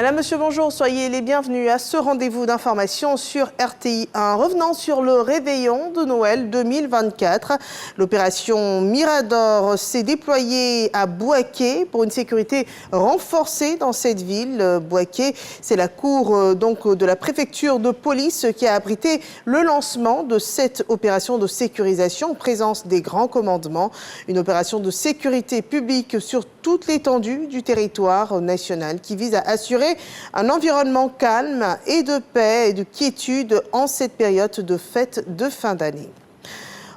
Madame, Monsieur, bonjour. Soyez les bienvenus à ce rendez-vous d'information sur RTI1. Revenant sur le réveillon de Noël 2024, l'opération Mirador s'est déployée à Bouaké pour une sécurité renforcée dans cette ville. Bouaké, c'est la cour de la préfecture de police qui a abrité le lancement de cette opération de sécurisation en présence des grands commandements. Une opération de sécurité publique sur toute l'étendue du territoire national qui vise à assurer un environnement calme et de paix et de quiétude en cette période de fête de fin d'année.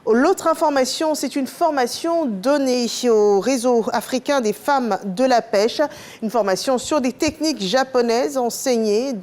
L'autre information, c'est une formation donnée au réseau africain des femmes de la pêche. Une formation sur des techniques japonaises enseignées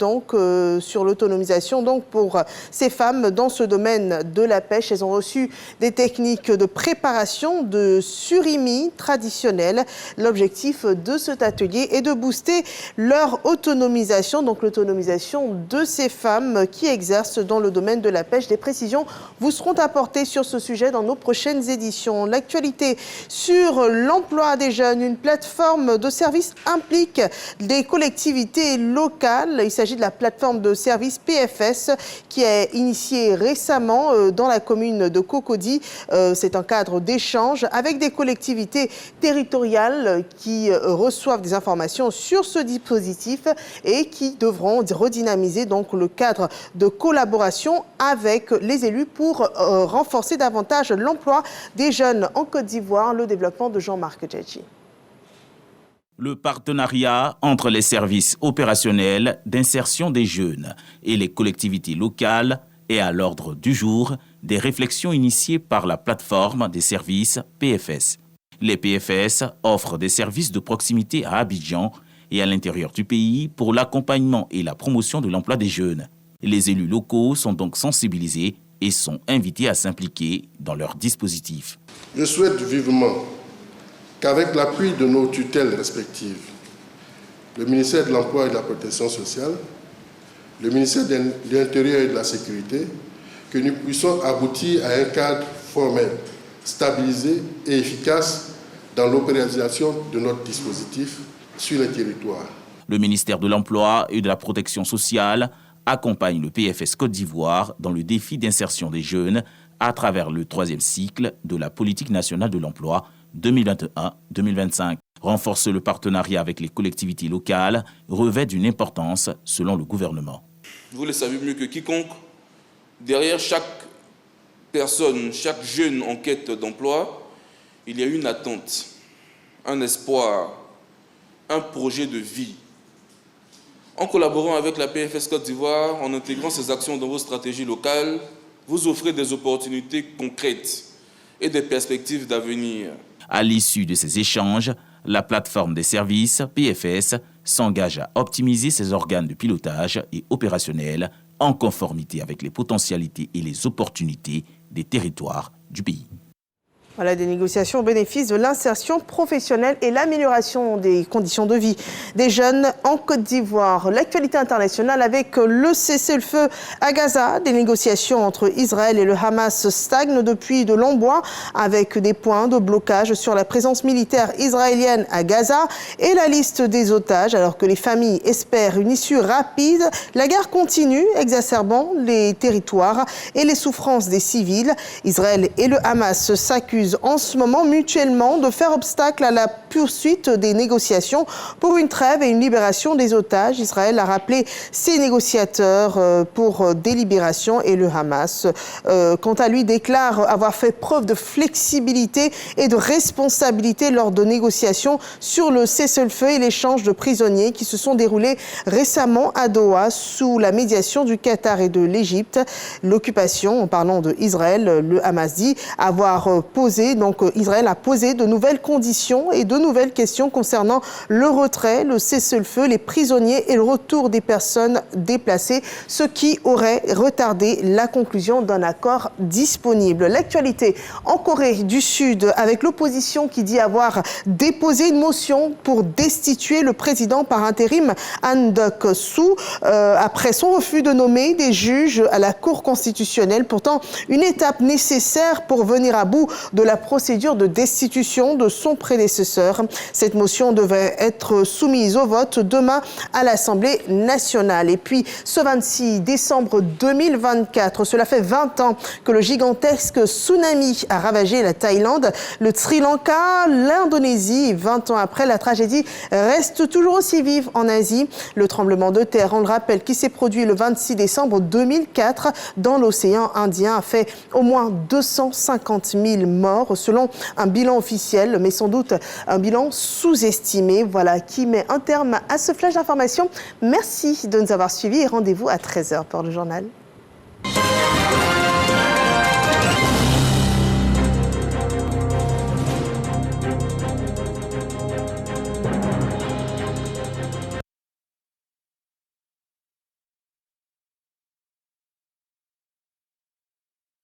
sur l'autonomisation pour ces femmes dans ce domaine de la pêche. Elles ont reçu des techniques de préparation de surimi traditionnel. L'objectif de cet atelier est de booster leur autonomisation, donc l'autonomisation de ces femmes qui exercent dans le domaine de la pêche. Des précisions vous seront apportées sur ce sujet dans nos prochaines éditions. L'actualité sur l'emploi des jeunes, une plateforme de services implique des collectivités locales. Il s'agit de la plateforme de services PFS qui est initiée récemment dans la commune de Cocody. C'est un cadre d'échange avec des collectivités territoriales qui reçoivent des informations sur ce dispositif et qui devront redynamiser le cadre de collaboration avec les élus pour renforcer davantage l'emploi des jeunes en Côte d'Ivoire. Le développement de Jean-Marc Djedji. Le partenariat entre les services opérationnels d'insertion des jeunes et les collectivités locales est à l'ordre du jour des réflexions initiées par la plateforme des services PFS. Les PFS offrent des services de proximité à Abidjan et à l'intérieur du pays pour l'accompagnement et la promotion de l'emploi des jeunes. Les élus locaux sont donc sensibilisés et sont invités à s'impliquer dans leur dispositif. Je souhaite vivement qu'avec l'appui de nos tutelles respectives, le ministère de l'Emploi et de la Protection sociale, le ministère de l'Intérieur et de la Sécurité, que nous puissions aboutir à un cadre formel, stabilisé et efficace dans l'opérationnalisation de notre dispositif sur le territoire. Le ministère de l'Emploi et de la Protection sociale accompagne le PFS Côte d'Ivoire dans le défi d'insertion des jeunes à travers le 3e cycle de la politique nationale de l'emploi 2021-2025. Renforcer le partenariat avec les collectivités locales revêt d'une importance selon le gouvernement. Vous le savez mieux que quiconque, derrière chaque personne, chaque jeune en quête d'emploi, il y a une attente, un espoir, un projet de vie. En collaborant avec la PFS Côte d'Ivoire, en intégrant ces actions dans vos stratégies locales, vous offrez des opportunités concrètes et des perspectives d'avenir. À l'issue de ces échanges, la plateforme des services PFS s'engage à optimiser ses organes de pilotage et opérationnels en conformité avec les potentialités et les opportunités des territoires du pays. Voilà, des négociations au bénéfice de l'insertion professionnelle et l'amélioration des conditions de vie des jeunes en Côte d'Ivoire. L'actualité internationale avec le cessez-le-feu à Gaza. Des négociations entre Israël et le Hamas stagnent depuis de longs mois avec des points de blocage sur la présence militaire israélienne à Gaza et la liste des otages. Alors que les familles espèrent une issue rapide, la guerre continue, exacerbant les territoires et les souffrances des civils. Israël et le Hamas s'accusent en ce moment mutuellement de faire obstacle à la poursuite des négociations pour une trêve et une libération des otages. Israël a rappelé ses négociateurs pour délibération et le Hamas, quant à lui, déclare avoir fait preuve de flexibilité et de responsabilité lors de négociations sur le cessez-le-feu et l'échange de prisonniers qui se sont déroulés récemment à Doha sous la médiation du Qatar et de l'Égypte. L'occupation, en parlant d'Israël, le Hamas dit avoir Israël a posé de nouvelles conditions et de nouvelles questions concernant le retrait, le cessez-le-feu, les prisonniers et le retour des personnes déplacées, ce qui aurait retardé la conclusion d'un accord disponible. L'actualité en Corée du Sud avec l'opposition qui dit avoir déposé une motion pour destituer le président par intérim Han Duck-soo après son refus de nommer des juges à la Cour constitutionnelle. Pourtant, une étape nécessaire pour venir à bout de de la procédure de destitution de son prédécesseur. Cette motion devait être soumise au vote demain à l'Assemblée nationale. Et puis, ce 26 décembre 2024, cela fait 20 ans que le gigantesque tsunami a ravagé la Thaïlande, le Sri Lanka, l'Indonésie. 20 ans après, la tragédie reste toujours aussi vive en Asie. Le tremblement de terre, on le rappelle, qui s'est produit le 26 décembre 2004 dans l'océan Indien, a fait au moins 250 000 morts selon un bilan officiel, mais sans doute un bilan sous-estimé. Voilà qui met un terme à ce flash d'information. Merci de nous avoir suivis et rendez-vous à 13h pour le journal.